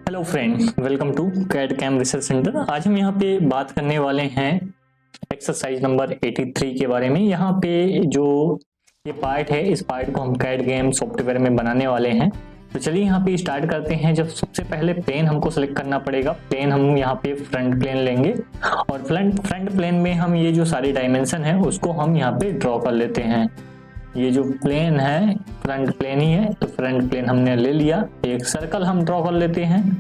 Hello friends, welcome to CAD CAM research centre. आज हम यहाँ पे बात करने वाले हैं एक्सरसाइज नंबर 83 के बारे में। यहाँ पे जो ये पार्ट है, इस पार्ट को हम कैड गेम सॉफ्टवेयर में बनाने वाले हैं। तो चलिए यहाँ पे स्टार्ट करते हैं। जब सबसे पहले प्लेन हमको सेलेक्ट करना पड़ेगा। प्लेन हम यहाँ पे फ्रंट प्लेन लेंगे और फ्रंट प्लेन में हम ये जो सारी डायमेंशन है उसको हम यहाँ पे ड्रॉ कर लेते हैं। ये जो प्लेन है फ्रंट प्लेन ही है, तो फ्रंट प्लेन हमने ले लिया। एक सर्कल हम ड्रॉ कर लेते हैं।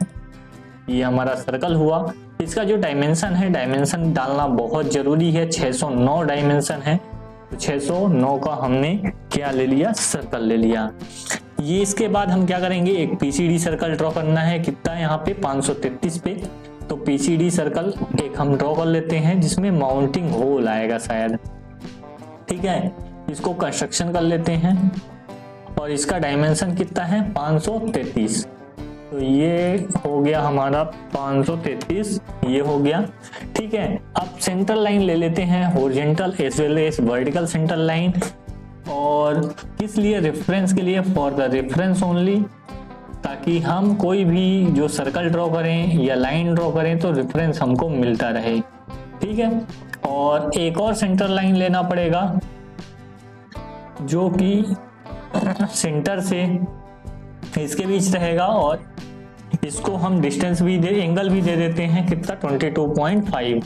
ये हमारा सर्कल हुआ। इसका जो डायमेंशन है, डायमेंशन डालना बहुत जरूरी है। 609 डायमेंशन है, तो 609 का हमने क्या ले लिया, सर्कल ले लिया। ये इसके बाद हम क्या करेंगे, एक पीसीडी सर्कल ड्रॉ करना है। कितना यहाँ पे 533 पे। तो पीसीडी सर्कल एक हम ड्रॉ कर लेते हैं जिसमें माउंटिंग होल आएगा शायद। ठीक है, इसको कंस्ट्रक्शन कर लेते हैं और इसका डायमेंशन कितना है, 533। तो ये हो गया हमारा 533, ये हो गया। ठीक है, अब सेंटर लाइन ले लेते हैं, horizontal as well as vertical centre line. और किस लिए, रेफरेंस के लिए, फॉर द रेफरेंस ओनली, ताकि हम कोई भी जो सर्कल ड्रॉ करें या लाइन ड्रॉ करें तो रेफरेंस हमको मिलता रहे। ठीक है, और एक और सेंटर लाइन लेना पड़ेगा जो कि सेंटर से इसके बीच रहेगा और इसको हम डिस्टेंस भी एंगल भी दे देते हैं। कितना, 22.5।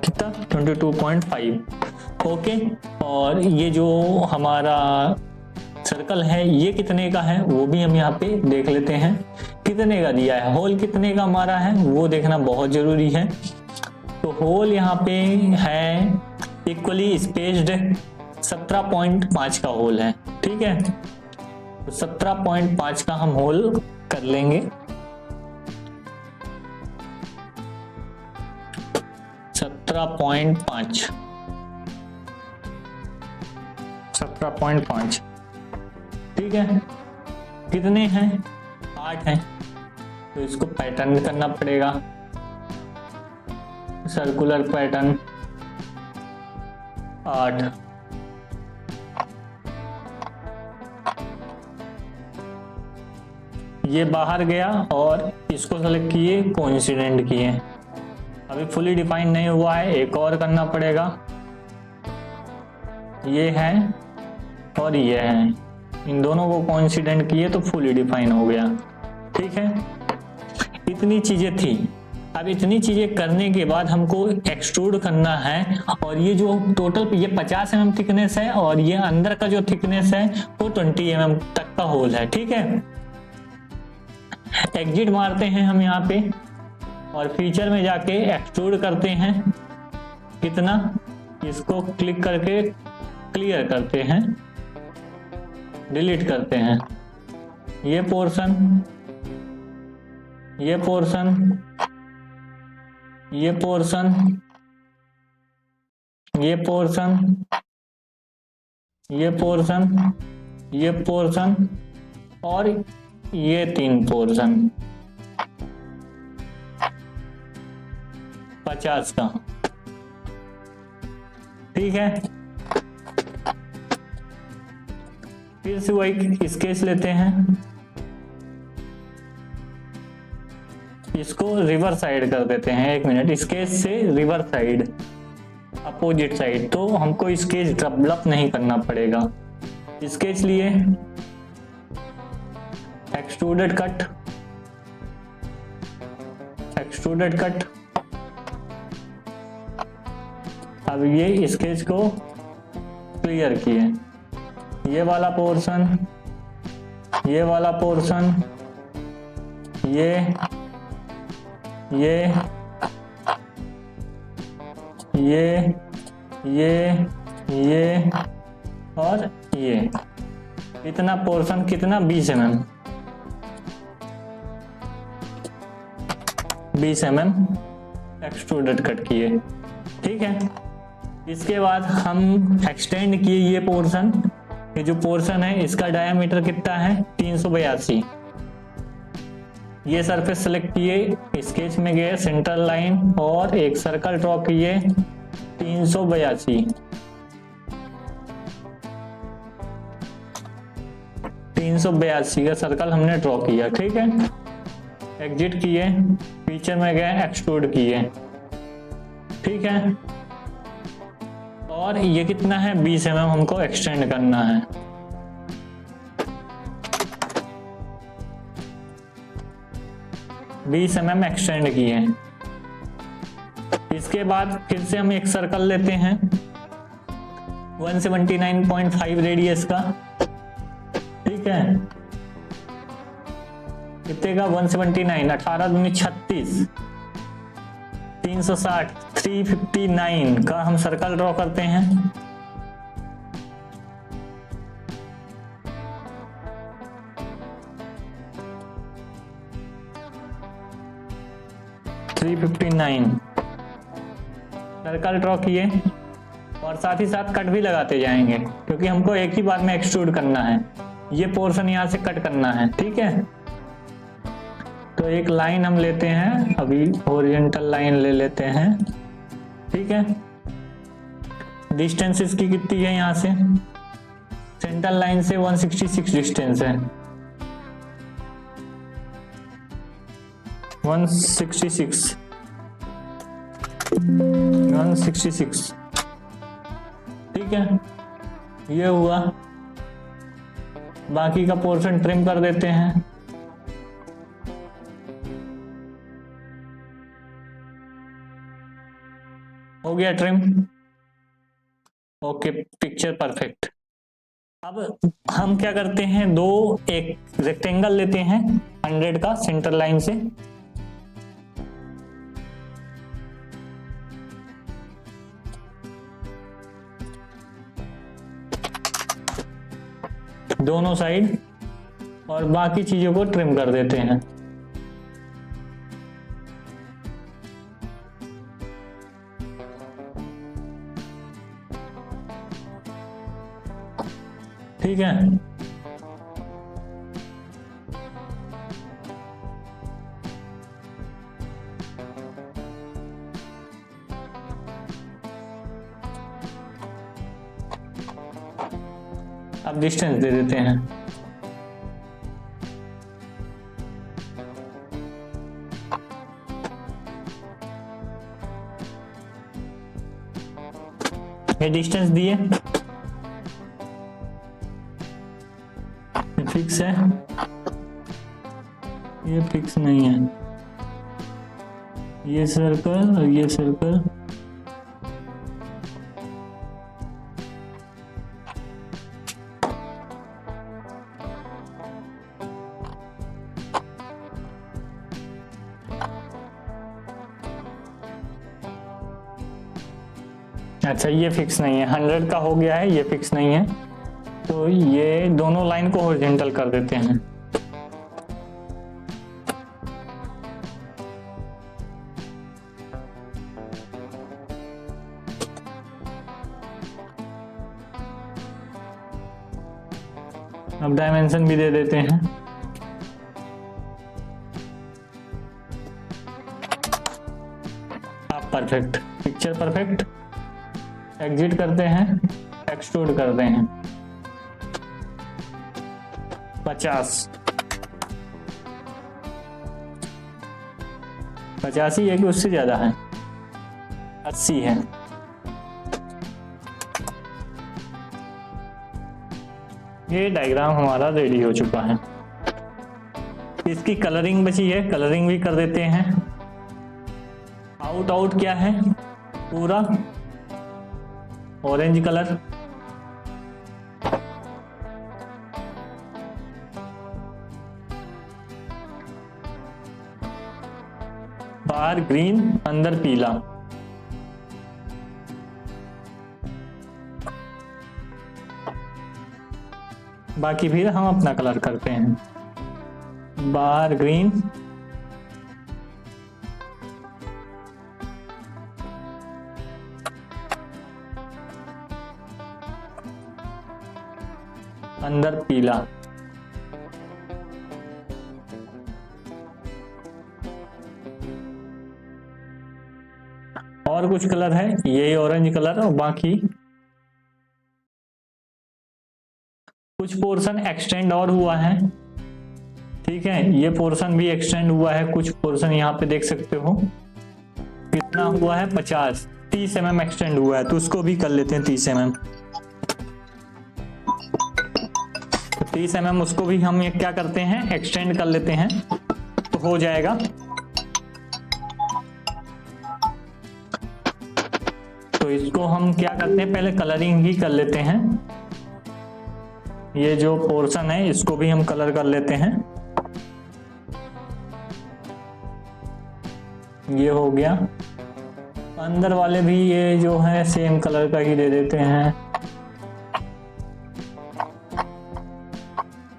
कितना, 22.5। ओके, और ये जो हमारा सर्कल है ये कितने का है वो भी हम यहाँ पे देख लेते हैं। कितने का दिया है, होल कितने का हमारा है वो देखना बहुत जरूरी है। तो होल यहाँ पे है इक्वली स्पेस्ड 17.5 का होल है। ठीक है, तो 17.5 का हम होल कर लेंगे। 17.5 ठीक है, कितने हैं, 8 हैं। तो इसको पैटर्न करना पड़ेगा, सर्कुलर पैटर्न 8। ये बाहर गया और इसको सेलेक्ट किए, कोइंसिडेंट किए। अभी फुली डिफाइन नहीं हुआ है, एक और करना पड़ेगा। ये है और ये है, इन दोनों को कोइंसिडेंट किए तो फुली डिफाइन हो गया। ठीक है, इतनी चीजें थी। अब इतनी चीजें करने के बाद हमको एक्सट्रूड करना है। और ये जो टोटल ये 50 mm थिकनेस है और ये अंदर का जो थिकनेस है वो 20 mm तक का होल है। ठीक है, एग्जिट मारते हैं हम यहाँ पे और फीचर में जाके एक्सट्रूड करते हैं। कितना, इसको क्लिक करके क्लियर करते हैं, डिलीट करते हैं। ये पोर्शन, ये पोर्शन, ये पोर्शन, ये पोर्शन, ये पोर्शन, ये पोर्शन और ये 3 पोर्शन 50 का। ठीक है, फिर से वही स्केच लेते हैं, इसको रिवर्स साइड कर देते हैं। 1 मिनट, स्केच से रिवर्स साइड, अपोजिट साइड। तो हमको स्केच डेवलप नहीं करना पड़ेगा। स्केच लिए, एक्सट्रूडेड कट, एक्सट्रूडेड कट। अब ये स्केच को क्लियर किए, ये वाला पोर्शन, ये वाला पोर्शन, ये ये और ये। इतना पोर्शन कितना, 20 mm, 20 mm एक्सट्रूडेड कट किए। ठीक है, इसके बाद हम एक्सटेंड किए ये पोर्शन। ये जो पोर्शन है इसका डायमीटर कितना है, 382। ये सरफेस सेलेक्ट किए, स्केच में गए, सेंटर लाइन और एक सर्कल ड्रॉ किए, 382। 382 का सर्कल हमने ड्रॉ किया, ठीक है। एग्जिट किए, फीचर में गए, एक्सट्रूड किए, ठीक है। और ये कितना है, 20 mm हमको एक्सटेंड करना है। बीस mm एक्सटेंड किए। इसके बाद फिर से हम एक सर्कल लेते हैं 179.5 रेडियस का, ठीक है। कितने का, 179, 18 दूनी 36, 360, 359 का हम सर्कल ड्रॉ करते हैं। सर्कल ड्रॉ किए और साथ ही साथ कट भी लगाते जाएंगे, क्योंकि हमको एक ही बार में एक्सट्रूड करना है। ये पोर्शन यहां से कट करना है, ठीक है। तो एक लाइन हम लेते हैं, अभी हॉरिजॉन्टल लाइन ले लेते हैं, ठीक है। डिस्टेंस इसकी कितनी है, यहां से सेंटर लाइन से 166 डिस्टेंस है, 166, ठीक है। ये हुआ, बाकी का पोर्शन ट्रिम कर देते हैं। हो गया ट्रिम, ओके, पिक्चर परफेक्ट। अब हम क्या करते हैं, एक रेक्टेंगल लेते हैं 100 का सेंटर लाइन से, दोनों साइड, और बाकी चीजों को ट्रिम कर देते हैं। ठीक है। अब डिस्टेंस दे देते हैं, ये डिस्टेंस दिए, फिक्स है, ये फिक्स नहीं है, ये सर्कल और ये सर्कल, अच्छा ये फिक्स नहीं है, 100 का हो गया है, ये फिक्स नहीं है, तो ये दोनों लाइन को हॉरिजॉन्टल कर देते हैं। अब डायमेंशन भी दे देते हैं, अब परफेक्ट, पिक्चर परफेक्ट। एग्जिट करते हैं, एक्सट्रूड करते हैं, 50, 85 है कि उससे ज्यादा है, 80 है। ये डायग्राम हमारा रेडी हो चुका है। इसकी कलरिंग बची है, कलरिंग भी कर देते हैं। आउट क्या है, पूरा ऑरेंज कलर, बाहर ग्रीन, अंदर पीला। बाकी फिर हम अपना कलर करते हैं, बाहर ग्रीन, अंदर पीला। और कुछ कलर है, यही ऑरेंज कलर, और बाकी कुछ पोर्शन एक्सटेंड और हुआ है, ठीक है, ये पोर्शन भी एक्सटेंड हुआ है, कुछ पोर्शन यहाँ पे देख सकते हो कितना हुआ है 30 mm एक्सटेंड हुआ है, तो उसको भी कर लेते हैं 30 mm। तो 30 mm उसको भी हम ये क्या करते हैं एक्सटेंड कर लेते हैं, तो हो जाएगा। तो इसको हम क्या करते हैं पहले कलरिंग ही कर लेते हैं, ये जो पोर्शन है इसको भी हम कलर कर लेते हैं। ये हो गया, अंदर वाले भी ये जो है सेम कलर का ही दे देते हैं,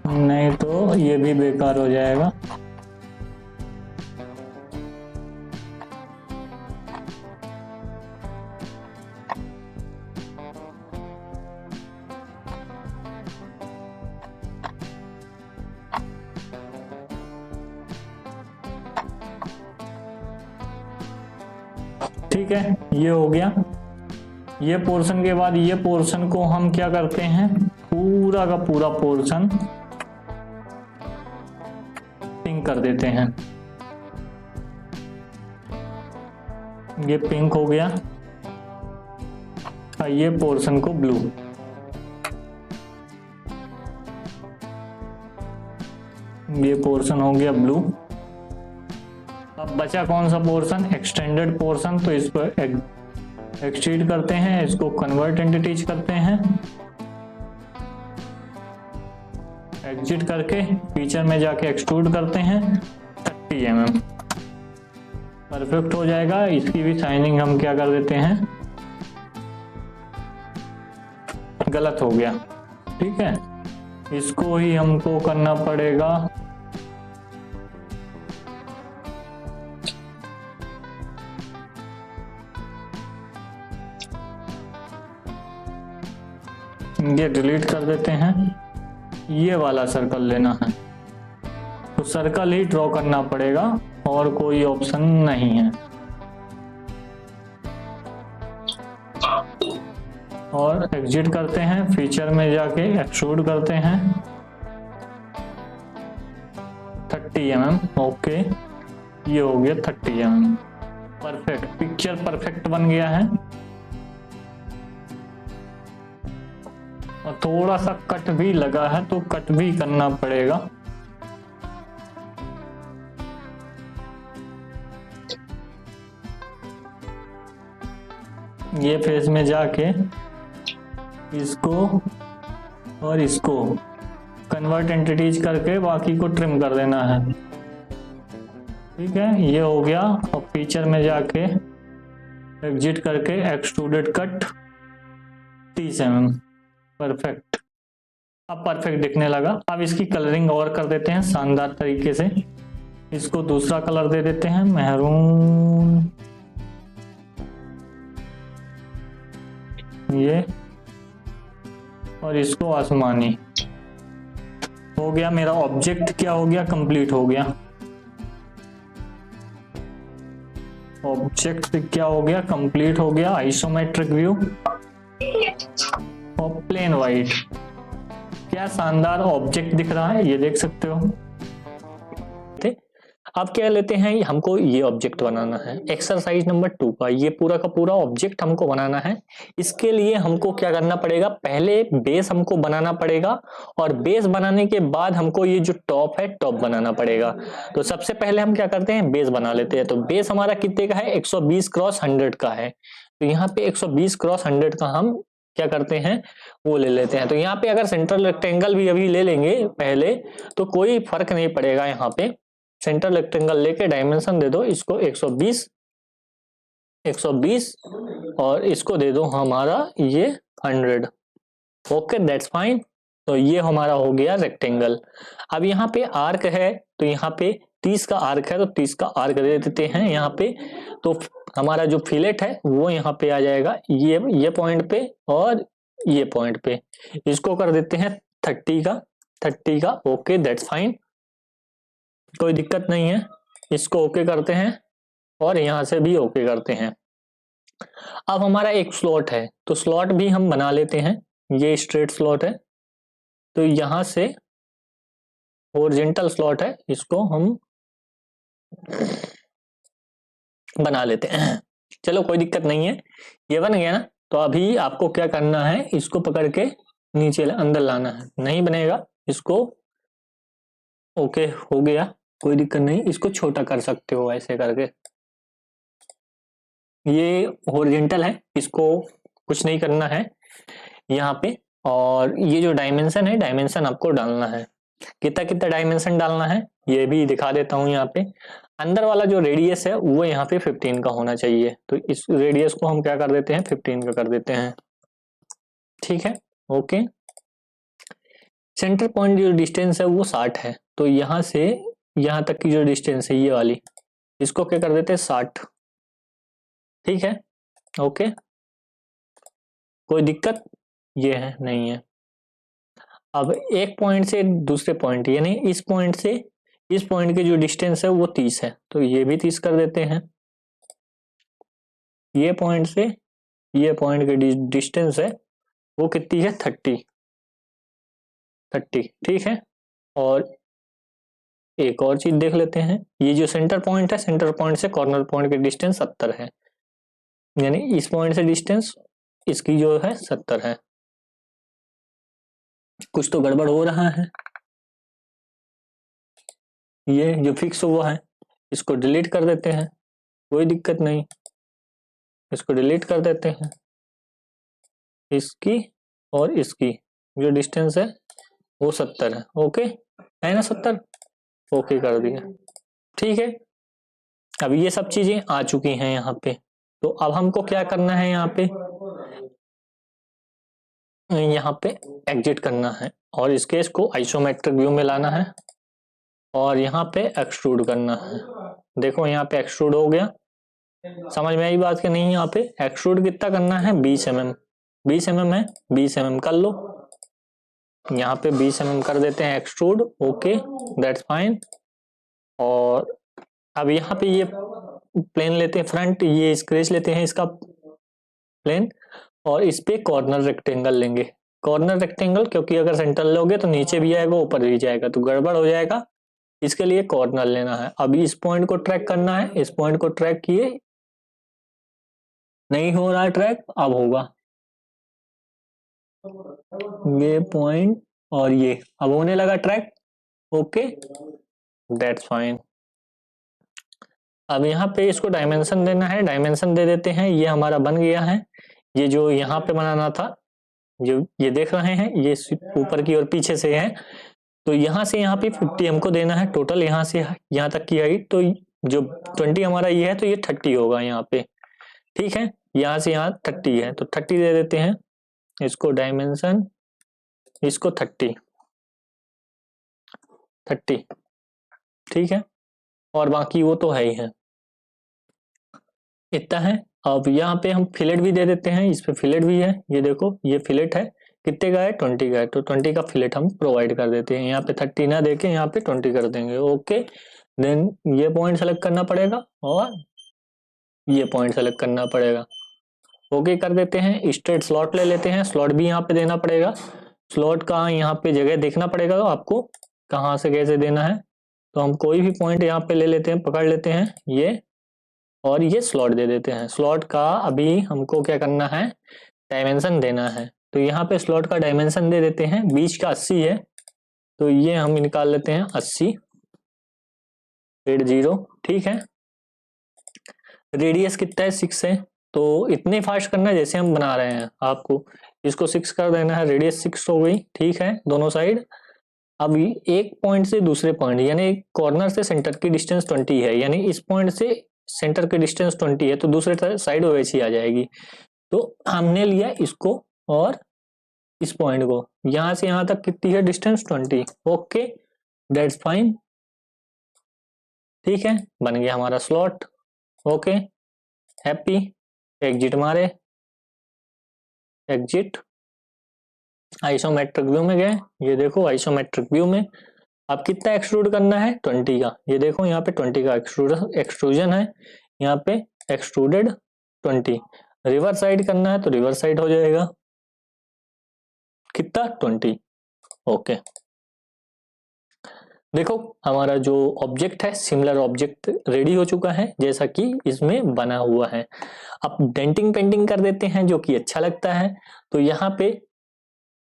नहीं तो ये भी बेकार हो जाएगा। ठीक है, ये हो गया। ये पोर्शन के बाद ये पोर्शन को हम क्या करते हैं पूरा का पूरा पोर्शन पिंक कर देते हैं। ये पिंक हो गया, और ये पोर्शन को ब्लू। ये पोर्शन हो गया ब्लू। अब बचा कौन सा पोर्शन एक्सटेंडेड पोर्शन, तो इसको एक्सट्रूड करते हैं, इसको कन्वर्ट एंटिटीज करते हैं, एग्जिट करके फीचर में जाके एक्सट्रूड करते हैं 30 mm, परफेक्ट हो जाएगा। इसकी भी साइनिंग हम क्या कर देते हैं, गलत हो गया, ठीक है, इसको ही हमको करना पड़ेगा ये डिलीट कर देते हैं, ये वाला सर्कल लेना है, तो सर्कल ही ड्रॉ करना पड़ेगा और कोई ऑप्शन नहीं है। और एग्जिट करते हैं, फीचर में जाके एक्सट्रूड करते हैं 30 mm, ओके, ये हो गया 30 mm, परफेक्ट, पिक्चर परफेक्ट बन गया है। और थोड़ा सा कट भी लगा है, तो कट भी करना पड़ेगा। ये फेस में जाके इसको और इसको कन्वर्ट एंटिटीज करके बाकी को ट्रिम कर देना है, ठीक है, ये हो गया। और फीचर में जाके एग्जिट करके एक्सट्रूडेड कट 30 mm, परफेक्ट। अब परफेक्ट दिखने लगा। अब इसकी कलरिंग और कर देते हैं शानदार तरीके से, इसको दूसरा कलर दे देते हैं मैरून, ये, और इसको आसमानी। हो गया मेरा ऑब्जेक्ट, क्या हो गया कंप्लीट हो गया। ऑब्जेक्ट क्या हो गया कंप्लीट हो गया, आइसोमेट्रिक व्यू और प्लेन वाइट। क्या शानदार ऑब्जेक्ट दिख रहा है, ये देख सकते हो। अब क्या लेते हैं, हमको ये ऑब्जेक्ट बनाना है एक्सरसाइज नंबर 2 का, ये पूरा का पूरा ऑब्जेक्ट हमको बनाना है। इसके लिए हमको क्या करना पड़ेगा, पहले बेस हमको बनाना पड़ेगा, और बेस बनाने के बाद हमको ये जो टॉप है टॉप बनाना पड़ेगा। तो सबसे पहले हम क्या करते हैं, बेस बना लेते हैं। तो बेस हमारा कितने का है, 120x100 का है। तो यहाँ पे 120x100 का हम क्या करते हैं वो ले लेते हैं। तो यहाँ पे अगर सेंट्रल रेक्टेंगल भी अभी ले लेंगे पहले, तो कोई फर्क नहीं पड़ेगा। यहाँ पे सेंट्रल रेक्टेंगल लेके डायमेंशन दे दो इसको 120 और इसको दे दो हमारा ये 100, ओके दैट्स फाइन। तो ये हमारा हो गया रेक्टेंगल। अब यहाँ पे आर्क है, तो यहाँ पे 30 का आर्क है, तो 30 का आर्क दे देते हैं यहाँ पे। तो हमारा जो फिलेट है वो यहाँ पे आ जाएगा, ये पॉइंट पे और ये पॉइंट पे। इसको कर देते हैं 30 का, ओके दैट्स फाइन, कोई दिक्कत नहीं है। इसको ओके करते हैं और यहां से भी ओके करते हैं। अब हमारा एक स्लॉट है, तो स्लॉट भी हम बना लेते हैं। ये स्ट्रेट स्लॉट है, तो यहां से हॉरिजॉन्टल स्लॉट है, इसको हम बना लेते हैं। चलो कोई दिक्कत नहीं है, ये बन गया ना। तो अभी आपको क्या करना है, इसको पकड़ के नीचे अंदर लाना है, नहीं बनेगा इसको। ओके हो गया, कोई दिक्कत नहीं, इसको छोटा कर सकते हो ऐसे करके। ये हॉरिजॉन्टल है, इसको कुछ नहीं करना है यहाँ पे। और ये जो डायमेंशन है, डायमेंशन आपको डालना है, कितना कितना डायमेंशन डालना है ये भी दिखा देता हूँ यहाँ पे। अंदर वाला जो रेडियस है वो यहाँ पे 15 का होना चाहिए, तो इस रेडियस को हम क्या कर देते हैं, 15 का कर देते हैं। ठीक है, ओके। सेंटर पॉइंट जो डिस्टेंस है वो 60 है, तो यहाँ से यहाँ तक की जो डिस्टेंस है ये वाली, इसको क्या कर देते हैं 60। ठीक है, ओके, कोई दिक्कत ये है नहीं है। अब एक पॉइंट से दूसरे पॉइंट, यानी इस पॉइंट से इस पॉइंट की जो डिस्टेंस है वो 30 है, तो ये भी 30 कर देते हैं। ये पॉइंट से ये पॉइंट की डिस्टेंस है वो कितनी है, 30। ठीक है। और एक और चीज देख लेते हैं, ये जो सेंटर पॉइंट है, सेंटर पॉइंट से कॉर्नर पॉइंट की डिस्टेंस 70 है, यानी इस पॉइंट से डिस्टेंस इसकी जो है 70 है। कुछ तो गड़बड़ हो रहा है, ये जो फिक्स हुआ है इसको डिलीट कर देते हैं, कोई दिक्कत नहीं, इसको डिलीट कर देते हैं। इसकी और इसकी जो डिस्टेंस है वो 70 है, ओके है ना, 70, ओके कर दिया। ठीक है, अब ये सब चीजें आ चुकी हैं यहाँ पे। तो अब हमको क्या करना है, यहाँ पे एग्जिट करना है, और इस केस को आइसोमेट्रिक व्यू में लाना है, और यहाँ पे एक्सट्रूड करना है। देखो यहाँ पे एक्सट्रूड हो गया, समझ में आई बात कि नहीं। यहाँ पे एक्सट्रूड कितना करना है, 20 mm, 20 mm है, 20 mm कर लो, यहाँ पे 20 mm कर देते हैं एक्सट्रूड, ओके दैट्स फाइन। और अब यहाँ पे ये प्लेन लेते हैं फ्रंट, ये स्क्रेच लेते हैं इसका प्लेन, और इस पे कॉर्नर रेक्टेंगल लेंगे। कॉर्नर रेक्टेंगल क्योंकि अगर सेंटर लोगे तो नीचे भी आएगा ऊपर भी जाएगा तो गड़बड़ हो जाएगा, इसके लिए कॉर्नर लेना है। अभी इस पॉइंट को ट्रैक करना है, इस पॉइंट को ट्रैक किए, नहीं हो रहा है ट्रैक, अब होगा ये पॉइंट, और ये अब होने लगा ट्रैक, ओके दैट्स फाइन। अब यहाँ पे इसको डायमेंशन देना है, डायमेंशन दे देते हैं, ये हमारा बन गया है। ये जो यहाँ पे बनाना था, जो ये देख रहे हैं ये ऊपर की और पीछे से है, तो यहाँ से यहाँ पे 50 हमको देना है टोटल, यहाँ से यहाँ तक की हाइट। तो जो 20 हमारा ये है तो ये 30 होगा यहाँ पे। ठीक है, यहाँ से यहाँ 30 है तो 30 दे देते हैं, इसको डायमेंशन, इसको 30। ठीक है, और बाकी वो तो है ही है, इतना है। अब यहाँ पे हम फिलेट भी दे देते हैं, इस पे फिलेट भी है, ये देखो ये फिलेट है, कितने का है, 20 का है, तो 20 का फिलेट हम प्रोवाइड कर देते हैं। यहाँ पे 30 ना देके यहाँ पे 20 कर देंगे, ओके। देन ये पॉइंट सेलेक्ट करना पड़ेगा और ये पॉइंट सेलेक्ट करना पड़ेगा, ओके कर देते हैं। स्ट्रेट स्लॉट ले लेते हैं, स्लॉट भी यहाँ पे देना पड़ेगा, स्लॉट का यहाँ पे जगह देखना पड़ेगा आपको कहाँ से कैसे देना है। तो हम कोई भी पॉइंट यहाँ पे ले लेते हैं, पकड़ लेते हैं ये, और ये स्लॉट दे देते हैं। स्लॉट का अभी हमको क्या करना है, डायमेंशन देना है, तो यहाँ पे स्लॉट का डायमेंशन दे देते हैं, बीच का 80 है, तो ये हम निकाल लेते हैं 80.0। ठीक है, रेडियस कितना है, 6 है, तो इतने फास्ट करना है जैसे हम बना रहे हैं, आपको इसको 6 कर देना है, रेडियस 6 हो गई। ठीक है, दोनों साइड। अब एक पॉइंट से दूसरे पॉइंट, यानी कॉर्नर से सेंटर की डिस्टेंस 20 है, यानी इस पॉइंट से सेंटर की डिस्टेंस 20 है, तो दूसरे साइड वैसी आ जाएगी। तो हमने लिया इसको और इस पॉइंट को, यहां से यहां तक कितनी है डिस्टेंस, 20, ओके दैट्स फाइन। ठीक है, बन गया हमारा स्लॉट, ओके हैप्पी। एग्जिट मारे, एग्जिट, आइसोमेट्रिक व्यू में गए, ये देखो आइसोमेट्रिक व्यू में अब कितना एक्सट्रूड करना है, 20 का, ये देखो यहाँ पे 20 का एक्सट्रूजन है, यहाँ पे एक्सट्रूडेड 20। रिवर्स साइड करना है तो रिवर्स साइड हो जाएगा, कितना, 20, ओके, देखो हमारा जो ऑब्जेक्ट है सिमिलर ऑब्जेक्ट रेडी हो चुका है जैसा कि इसमें बना हुआ है। अब डेंटिंग पेंटिंग कर देते हैं जो कि अच्छा लगता है। तो यहाँ पे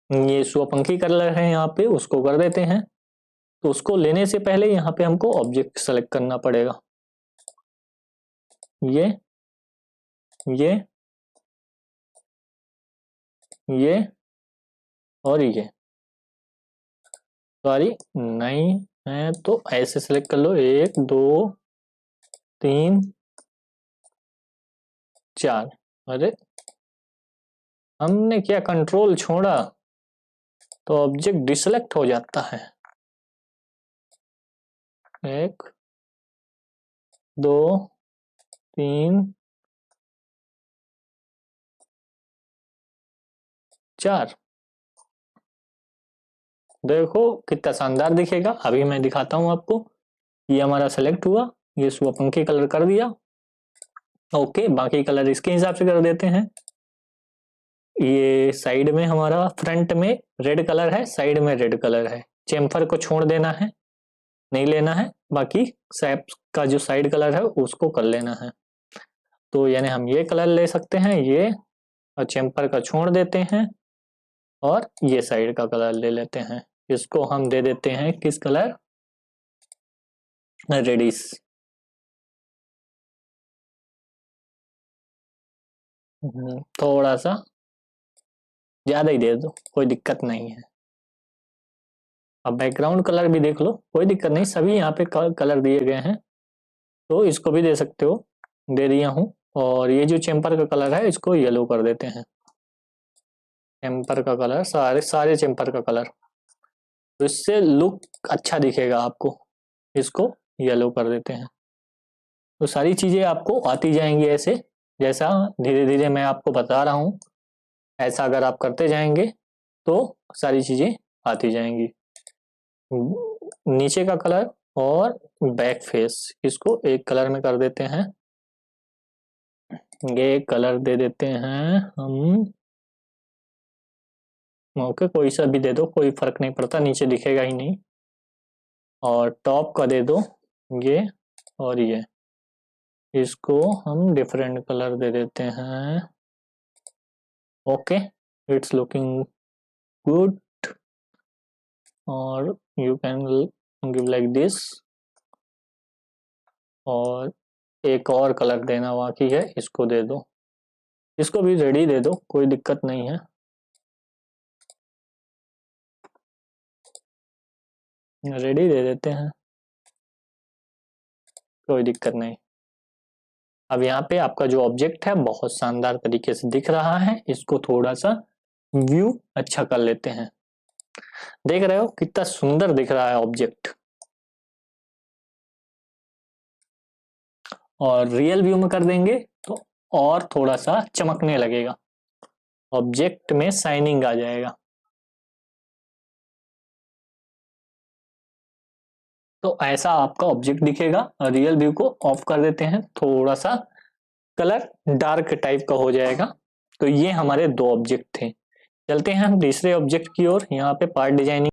ये स्वपंखी कलर है, यहाँ पे उसको कर देते हैं। तो उसको लेने से पहले यहाँ पे हमको ऑब्जेक्ट सेलेक्ट करना पड़ेगा। ये और ये सॉरी नहीं है तो ऐसे सेलेक्ट कर लो, 1 2 3 4। अरे हमने क्या कंट्रोल छोड़ा तो ऑब्जेक्ट डिसेलेक्ट हो जाता है। 1 2 3 4। देखो कितना शानदार दिखेगा। अभी मैं दिखाता हूं आपको। ये हमारा सेलेक्ट हुआ, ये स्वपंखी कलर कर दिया। ओके, बाकी कलर इसके हिसाब से कर देते हैं। ये साइड में हमारा फ्रंट में रेड कलर है, साइड में रेड कलर है। चेम्फर को छोड़ देना है, नहीं लेना है। बाकी सैप का जो साइड कलर है उसको कर लेना है। तो यानी हम ये कलर ले सकते हैं, ये, और चेम्पर का छोड़ देते हैं और ये साइड का कलर ले लेते हैं। इसको हम दे देते हैं किस कलर, रेडिश। थोड़ा सा ज्यादा ही दे दो, कोई दिक्कत नहीं है। अब बैकग्राउंड कलर भी देख लो, कोई दिक्कत नहीं, सभी यहाँ पे कलर दिए गए हैं। तो इसको भी दे सकते हो, दे दिया हूँ। और ये जो चेम्पर का कलर है इसको येलो कर देते हैं। चेम्पर का कलर, सारे चेम्पर का कलर, तो इससे लुक अच्छा दिखेगा आपको। इसको येलो कर देते हैं। तो सारी चीजें आपको आती जाएंगी ऐसे, जैसा धीरे धीरे मैं आपको बता रहा हूँ। ऐसा अगर आप करते जाएंगे तो सारी चीजें आती जाएंगी। नीचे का कलर और बैक फेस, इसको एक कलर में कर देते हैं। ये कलर दे देते हैं हम, ओके, कोई सा भी दे दो, कोई फर्क नहीं पड़ता, नीचे दिखेगा ही नहीं। और टॉप का दे दो ये, और ये, इसको हम डिफरेंट कलर दे देते हैं। Okay, it's looking good. और you can give like this. और एक और कलर देना बाकी है, इसको दे दो। इसको भी रेडी दे दो, कोई दिक्कत नहीं है। रेडी दे देते हैं, कोई दिक्कत नहीं। अब यहाँ पे आपका जो ऑब्जेक्ट है बहुत शानदार तरीके से दिख रहा है। इसको थोड़ा सा व्यू अच्छा कर लेते हैं। देख रहे हो कितना सुंदर दिख रहा है ऑब्जेक्ट। और रियल व्यू में कर देंगे तो और थोड़ा सा चमकने लगेगा, ऑब्जेक्ट में शाइनिंग आ जाएगा। तो ऐसा आपका ऑब्जेक्ट दिखेगा। रियल व्यू को ऑफ कर देते हैं, थोड़ा सा कलर डार्क टाइप का हो जाएगा। तो ये हमारे दो ऑब्जेक्ट थे। चलते हैं हम तीसरे ऑब्जेक्ट की ओर। यहाँ पे पार्ट डिजाइनिंग